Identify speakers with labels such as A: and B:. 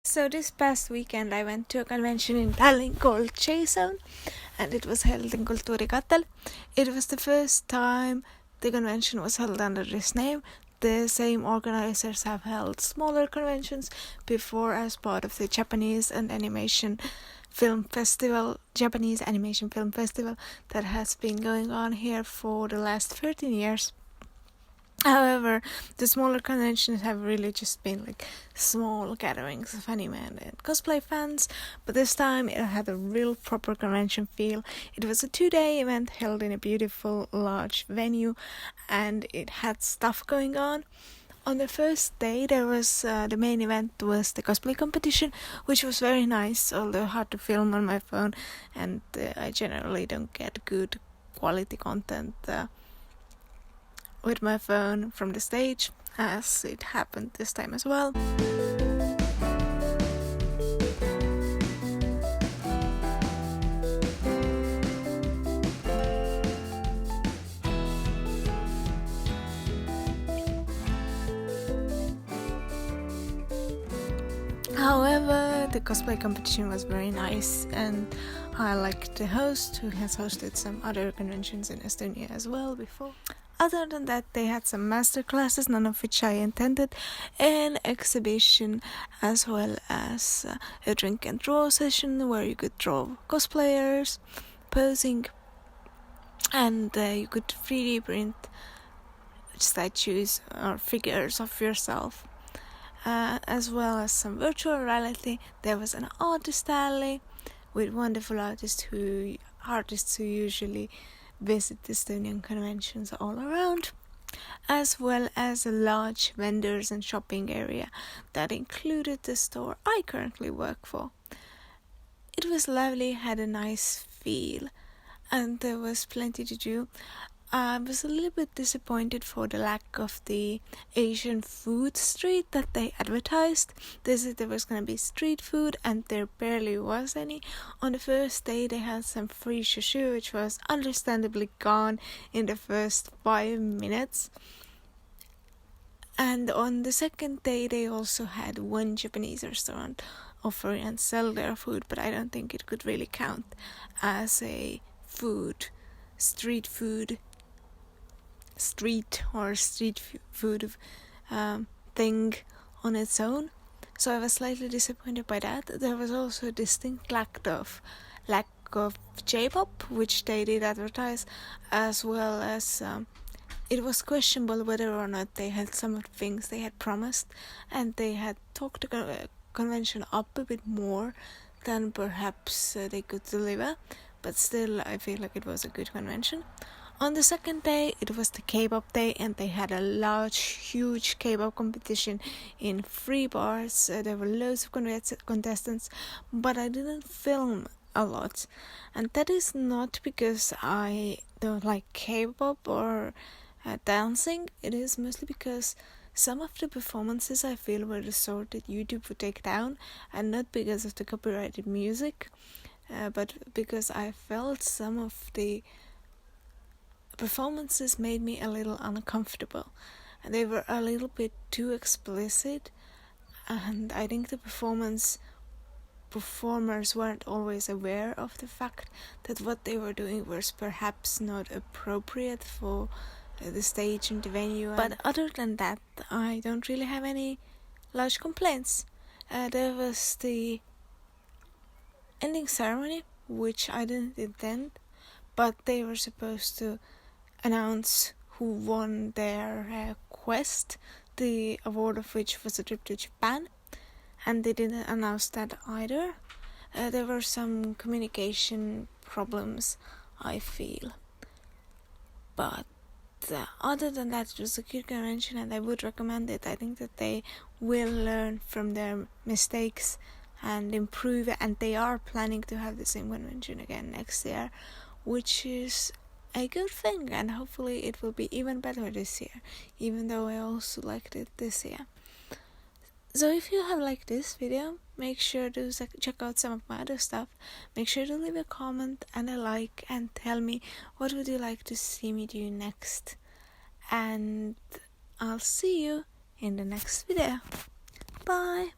A: So this past weekend I went to a convention in Tallinn called J-Zone, and it was held in Kultuurikatel. It was the first time the convention was held under this name. The same organizers have held smaller conventions before as part of the Japanese Animation Film Festival that has been going on here for the last 13 years. However, the smaller conventions have really just been like small gatherings of anime and cosplay fans, but this time it had a real proper convention feel. It was a 2-day event held in a beautiful large venue, and it had stuff going on. On the first day, there was the main event was the cosplay competition, which was very nice, although hard to film on my phone, and I generally don't get good quality content with my phone from the stage, as it happened this time as well. However, the cosplay competition was very nice, and I liked the host, who has hosted some other conventions in Estonia as well before. Other than that, they had some master classes, none of which I attended, an exhibition, as well as a drink and draw session where you could draw cosplayers posing, and you could 3D print statues or figures of yourself, as well as some virtual reality. There was an artist alley with wonderful artists who usually visit Estonian conventions all around, as well as a large vendors and shopping area that included the store I currently work for. It was lovely, had a nice feel, and there was plenty to do. I was a little bit disappointed for the lack of the Asian food street that they advertised. They said there was going to be street food, and there barely was any. On the first day they had some free sushi, which was understandably gone in the first 5 minutes. And on the second day they also had one Japanese restaurant offer and sell their food, but I don't think it could really count as a street food thing on its own. So I was slightly disappointed by that. There was also a distinct lack of J-pop, which they did advertise, as well as it was questionable whether or not they had some of the things they had promised, and they had talked the convention up a bit more than perhaps they could deliver, but still I feel like it was a good convention. On the second day, it was the K-pop day, and they had a huge K-pop competition in 3 bars. There were loads of contestants, but I didn't film a lot. And that is not because I don't like K-pop or dancing. It is mostly because some of the performances I feel were the sort that YouTube would take down, and not because of the copyrighted music, but because I felt some of the performances made me a little uncomfortable, and they were a little bit too explicit, and I think the performers weren't always aware of the fact that what they were doing was perhaps not appropriate for the stage and the venue. But other than that, I don't really have any large complaints. There was the ending ceremony, which I didn't attend, but they were supposed to announce who won their quest, the award of which was a trip to Japan, and they didn't announce that either. There were some communication problems, I feel, but other than that, it was a good convention, and I would recommend it. I think that they will learn from their mistakes and improve, and they are planning to have the same convention again next year, which is a good thing, and hopefully it will be even better this year, even though I also liked it this year. So if you have liked this video, make sure to check out some of my other stuff. Make sure to leave a comment and a like, and tell me what would you like to see me do next. And I'll see you in the next video. Bye!